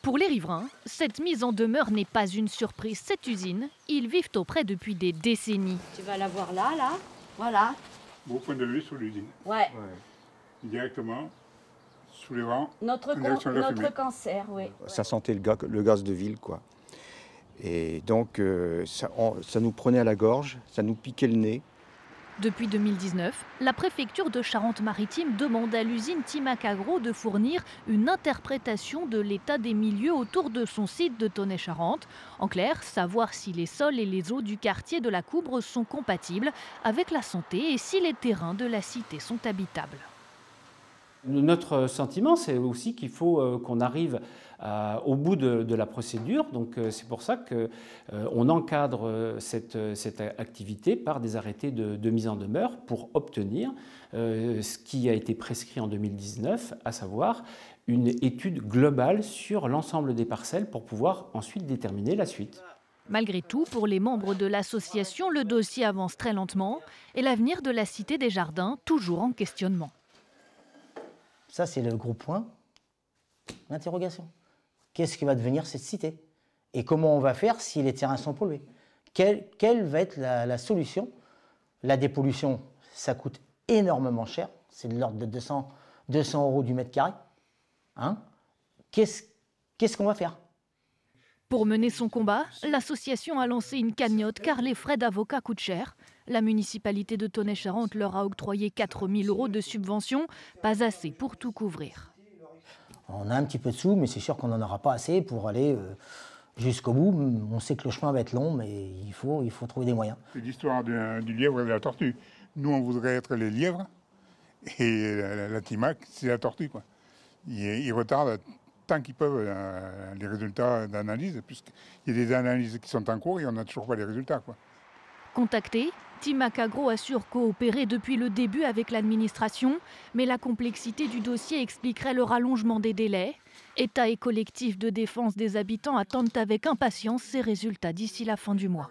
Pour les riverains, cette mise en demeure n'est pas une surprise. Cette usine, ils vivent auprès depuis des décennies. Tu vas la voir là, voilà. Beau point de vue sur l'usine. Ouais. Directement sous les vents. Notre cancer, oui. Ça sentait le gaz de ville, quoi. Et donc, ça nous prenait à la gorge, ça nous piquait le nez. Depuis 2019, la préfecture de Charente-Maritime demande à l'usine Timac Agro de fournir une interprétation de l'état des milieux autour de son site de Tonnay-Charente. En clair, savoir si les sols et les eaux du quartier de la Coubre sont compatibles avec la santé et si les terrains de la cité sont habitables. Notre sentiment, c'est aussi qu'il faut qu'on arrive au bout de la procédure. Donc c'est pour ça qu'on encadre cette activité par des arrêtés de mise en demeure pour obtenir ce qui a été prescrit en 2019, à savoir une étude globale sur l'ensemble des parcelles pour pouvoir ensuite déterminer la suite. Malgré tout, pour les membres de l'association, le dossier avance très lentement et l'avenir de la Cité des Jardins toujours en questionnement. Ça, c'est le gros point d'interrogation. Qu'est-ce qui va devenir cette cité? Et comment on va faire si les terrains sont pollués? Quelle va être la solution? La dépollution, ça coûte énormément cher. C'est de l'ordre de 200 € du mètre carré. Hein? Qu'est-ce qu'on va faire? Pour mener son combat, l'association a lancé une cagnotte car les frais d'avocat coûtent cher. La municipalité de Tonnay-Charente leur a octroyé 4 000 € de subvention, pas assez pour tout couvrir. On a un petit peu de sous, mais c'est sûr qu'on n'en aura pas assez pour aller jusqu'au bout. On sait que le chemin va être long, mais il faut trouver des moyens. C'est l'histoire du lièvre et de la tortue. Nous, on voudrait être les lièvres, et la Timac, c'est la tortue, quoi. Ils retardent tant qu'ils peuvent les résultats d'analyse, puisqu'il y a des analyses qui sont en cours et on n'a toujours pas les résultats, quoi. Contacté, Timac Agro assure coopérer depuis le début avec l'administration, mais la complexité du dossier expliquerait le rallongement des délais. État et collectifs de défense des habitants attendent avec impatience ces résultats d'ici la fin du mois.